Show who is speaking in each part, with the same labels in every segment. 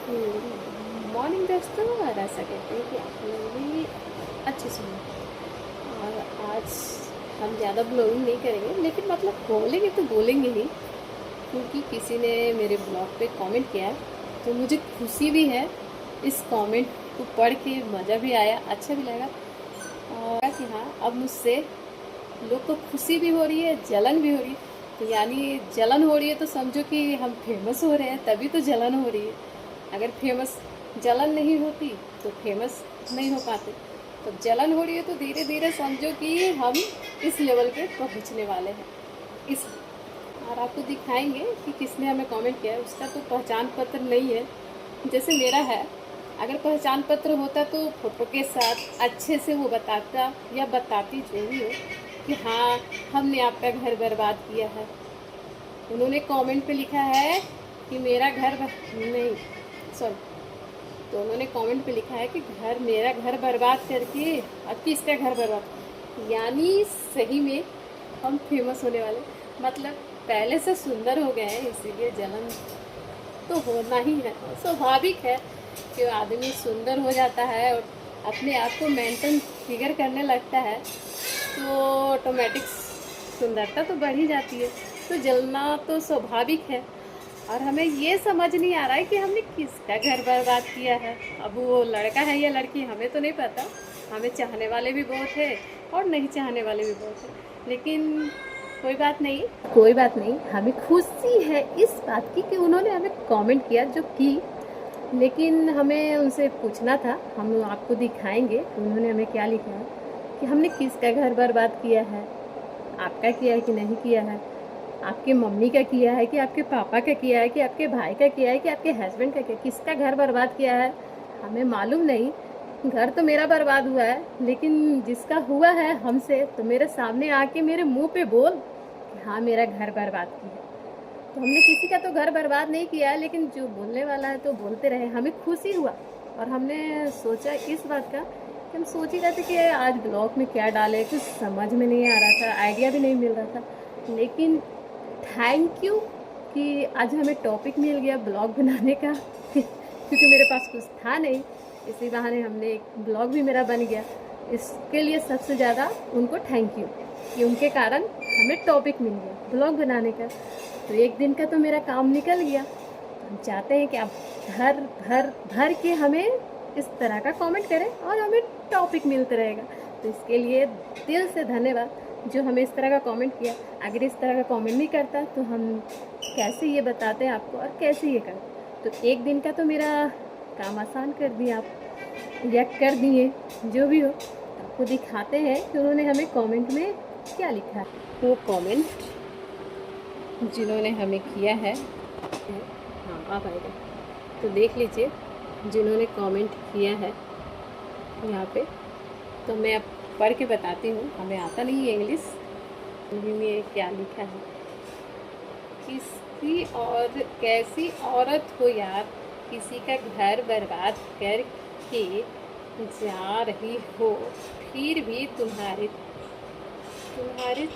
Speaker 1: Morning दोस्तों, और ऐसा कहते हैं कि आप लोग भी अच्छे सुनो। और आज हम ज़्यादा ब्लॉगिंग नहीं करेंगे, लेकिन मतलब बोलेंगे तो बोलेंगे ही, क्योंकि किसी ने मेरे ब्लॉग पे कमेंट किया है। तो मुझे खुशी भी है, इस कमेंट को पढ़ के मज़ा भी आया, अच्छा भी लगा। और कि हाँ, अब मुझसे लोग को खुशी भी हो रही है, जलन भी हो रही है। तो यानी जलन हो रही है तो समझो कि हम फेमस हो रहे हैं, तभी तो जलन हो रही है। अगर फेमस जलन नहीं होती तो फेमस नहीं हो पाते। तो जलन हो रही है तो धीरे धीरे समझो कि हम इस लेवल पे पहुंचने वाले हैं। इस और आपको दिखाएंगे कि किसने हमें कमेंट किया है। उसका तो पहचान पत्र नहीं है, जैसे मेरा है। अगर पहचान पत्र होता तो फोटो के साथ अच्छे से वो बताता या बताती, जो भी हो, कि हाँ, हमने आपका घर बर्बाद किया है। उन्होंने कमेंट पे लिखा है कि मेरा घर नहीं, सॉरी, तो उन्होंने कमेंट पे लिखा है कि मेरा घर बर्बाद करके अब किसका घर बर्बाद। यानी सही में हम फेमस होने वाले, मतलब पहले से सुंदर हो गए हैं, इसीलिए जलन तो होना ही है। स्वाभाविक है कि आदमी सुंदर हो जाता है और अपने आप को मेंटेन फिगर करने लगता है, तो ऑटोमेटिक सुंदरता तो बढ़ ही जाती है। तो जलना तो स्वाभाविक है। और हमें ये समझ नहीं आ रहा है कि हमने किसका घर बर्बाद किया है। अब वो लड़का है या लड़की हमें तो नहीं पता। हमें चाहने वाले भी बहुत है और नहीं चाहने वाले भी बहुत है, लेकिन कोई बात नहीं, कोई बात नहीं। हमें खुशी है इस बात की कि उन्होंने हमें कमेंट किया, जो की, लेकिन हमें उनसे पूछना था। हम आपको दिखाएंगे उन्होंने हमें क्या लिखा है, कि हमने किसका घर बर्बाद किया है। आपका किया है कि नहीं किया है, आपके मम्मी का किया है कि आपके पापा का किया है, कि आपके भाई का किया है, कि आपके हस्बैंड का किया है, किसका घर बर्बाद किया है हमें मालूम नहीं। घर तो मेरा बर्बाद हुआ है, लेकिन जिसका हुआ है हमसे, तो मेरे सामने आके मेरे मुंह पे बोल कि हाँ, मेरा घर बर्बाद किया। तो हमने किसी का तो घर बर्बाद नहीं किया है, लेकिन जो बोलने वाला है तो बोलते रहे, हमें खुशी हुआ। और हमने सोचा इस बात का कि हम सोच ही रहे थे कि आज ब्लॉग में क्या डाले, कुछ समझ में नहीं आ रहा था, आइडिया भी नहीं मिल रहा था। लेकिन थैंक यू कि आज हमें टॉपिक मिल गया ब्लॉग बनाने का क्योंकि मेरे पास कुछ था नहीं। इसी बहाने हमने एक ब्लॉग भी मेरा बन गया। इसके लिए सबसे ज़्यादा उनको थैंक यू, कि उनके कारण हमें टॉपिक मिल गया ब्लॉग बनाने का। तो एक दिन का तो मेरा काम निकल गया। तो हम चाहते हैं कि आप भर भर भर के हमें इस तरह का कमेंट करें और हमें टॉपिक मिलता रहेगा। तो इसके लिए दिल से धन्यवाद जो हमें इस तरह का कमेंट किया। अगर इस तरह का कमेंट नहीं करता तो हम कैसे ये बताते हैं आपको और कैसे ये करें। तो एक दिन का तो मेरा काम आसान कर दिया आप, या कर दिए, जो भी हो। आपको दिखाते हैं कि उन्होंने हमें कमेंट में क्या लिखा है। वो कमेंट जिन्होंने हमें किया है, हाँ आप आएगा तो देख लीजिए, जिन्होंने कमेंट किया है यहाँ पे। तो मैं अब पढ़ के बताती हूँ, हमें आता नहीं है इंग्लिश। हिंदी में क्या लिखा है, किसकी और कैसी औरत हो यार, किसी का घर बर्बाद करके जा रही हो, फिर भी तुम्हारे तुम्हारे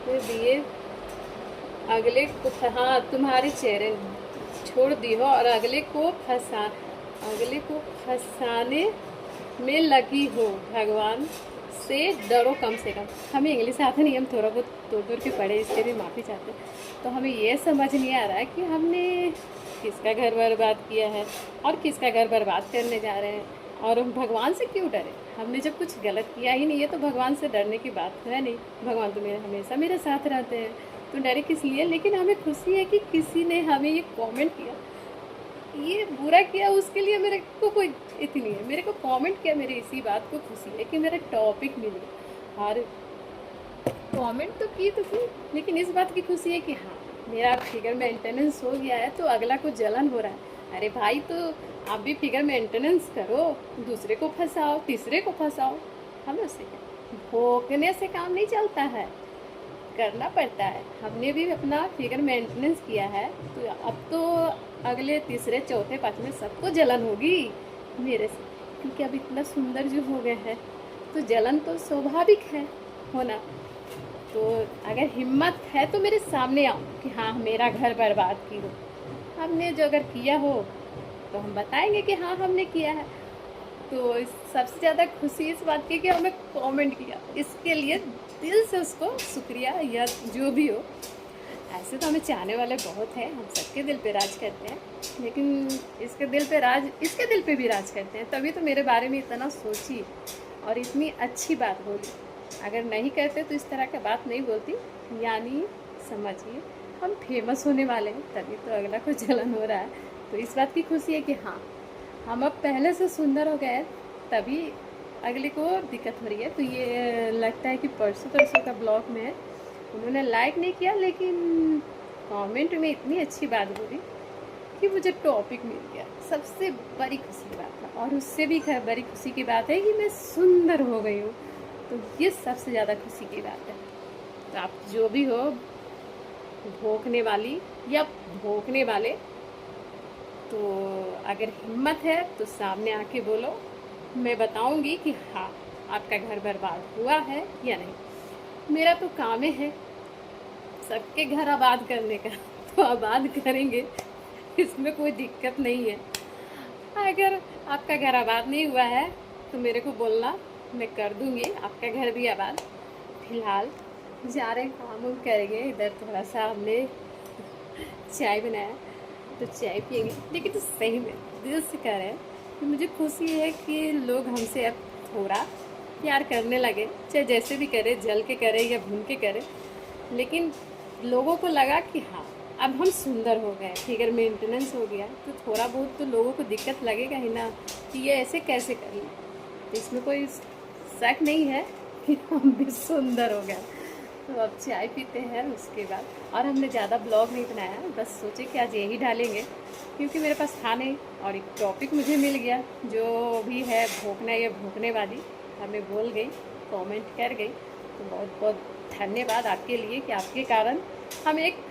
Speaker 1: दिए अगले को, हाँ, तुम्हारे चेहरे छोड़ दी हो और अगले को फंसाने में लगी हो। भगवान से डरो कम से कम। हमें इंग्लिश आता नहीं, हम थोड़ा बहुत दूर दूर के पढ़े, इसके भी माफ़ी चाहते हैं। तो हमें ये समझ नहीं आ रहा है कि हमने किसका घर बर्बाद किया है और किसका घर बर्बाद करने जा रहे हैं, और हम भगवान से क्यों डरे। हमने जब कुछ गलत किया ही नहीं है तो भगवान से डरने की बात है नहीं। भगवान तो हमेशा मेरे साथ रहते हैं, तो डरे किस लिए। लेकिन हमें खुशी है कि किसी ने हमें ये कमेंट किया, ये बुरा किया उसके लिए मेरे को कोई इतनी नहीं है। मेरे को कमेंट किया, मेरी इसी बात को खुशी है कि मेरा टॉपिक मिल गया। और कमेंट तो की, लेकिन इस बात की खुशी है कि हाँ, मेरा फिगर मेंटेनेंस हो गया है, तो अगला को जलन हो रहा है। अरे भाई, तो आप भी फिगर मेंटेनेंस करो, दूसरे को फंसाओ, तीसरे को फंसाओ। हमें उससे भोंकने से काम नहीं चलता है, करना पड़ता है। हमने भी अपना फिगर मेंटेनेंस किया है, तो अब तो अगले तीसरे चौथे पाँचवें सबको जलन होगी मेरे से, क्योंकि अब इतना सुंदर जो हो गए हैं, तो जलन तो स्वाभाविक है होना। तो अगर हिम्मत है तो मेरे सामने आओ कि हाँ, मेरा घर बर्बाद की हो। हमने जो अगर किया हो तो हम बताएंगे कि हाँ हमने किया है। तो सबसे ज़्यादा खुशी इस बात की कि हमें कमेंट किया, इसके लिए दिल से उसको शुक्रिया, या जो भी हो। ऐसे तो हमें चाहने वाले बहुत हैं, हम सबके दिल पे राज करते हैं, लेकिन इसके दिल पे भी राज करते हैं, तभी तो मेरे बारे में इतना सोची और इतनी अच्छी बात बोली। अगर नहीं करते तो इस तरह की बात नहीं बोलती। यानी समझिए हम फेमस होने वाले हैं, तभी तो अगला को जलन हो रहा है। तो इस बात की खुशी है कि हाँ हम अब पहले से सुंदर हो गए, तभी अगले को दिक्कत हो रही है। तो ये लगता है कि परसों तरसों का ब्लॉग में उन्होंने लाइक नहीं किया, लेकिन कमेंट में इतनी अच्छी बात बोली कि मुझे टॉपिक मिल गया। सबसे बड़ी खुशी की बात है, और उससे भी बड़ी खुशी की बात है कि मैं सुंदर हो गई हूँ। तो ये सबसे ज़्यादा खुशी की बात है। तो आप जो भी हो, भोंकने वाली या भोंकने वाले, तो अगर हिम्मत है तो सामने आके बोलो, मैं बताऊंगी कि हाँ आपका घर बर्बाद हुआ है या नहीं। मेरा तो काम है सबके घर आबाद करने का, तो आबाद करेंगे, इसमें कोई दिक्कत नहीं है। अगर आपका घर आबाद नहीं हुआ है तो मेरे को बोलना, मैं कर दूंगी आपका घर भी आबाद। फिलहाल जा रहे काम उम करेंगे। इधर थोड़ा सा हमने चाय बनाया, तो चाय पियेंगे। लेकिन तो सही में दिल से कह रहे हैं कि मुझे खुशी है कि लोग हमसे अब थोड़ा प्यार करने लगे, चाहे जैसे भी करे, जल के करे या भून के करे। लेकिन लोगों को लगा कि हाँ अब हम सुंदर हो गए, फिगर मेंटेनेंस हो गया, तो थोड़ा बहुत तो लोगों को दिक्कत लगेगा ही ना कि ये ऐसे कैसे कर लें। तो इसमें कोई शक नहीं है कि हम भी सुंदर हो गए। तो अब चाय पीते हैं उसके बाद। और हमने ज़्यादा ब्लॉग नहीं बनाया, बस सोचे कि आज यही डालेंगे, क्योंकि मेरे पास था नहीं और एक टॉपिक मुझे मिल गया। जो भी है भोंकना या भोंकने वाली हमें बोल गई, कमेंट कर गई। तो बहुत बहुत धन्यवाद आपके लिए कि आपके कारण हमें एक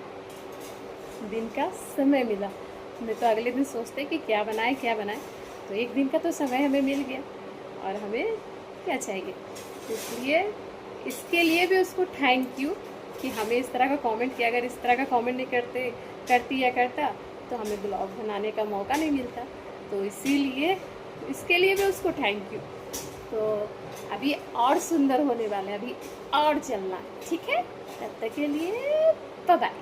Speaker 1: दिन का समय मिला। मैं तो अगले दिन सोचते कि क्या बनाए क्या बनाए, तो एक दिन का तो समय हमें मिल गया, और हमें क्या चाहिए। इसलिए इसके लिए भी उसको थैंक यू कि हमें इस तरह का कमेंट किया। अगर इस तरह का कमेंट नहीं करती या करता तो हमें ब्लॉग बनाने का मौका नहीं मिलता। तो इसीलिए इसके लिए भी उसको थैंक यू। तो अभी और सुंदर होने वाले हैं, अभी और चलना, ठीक है। तब तक के लिए बाय बाय।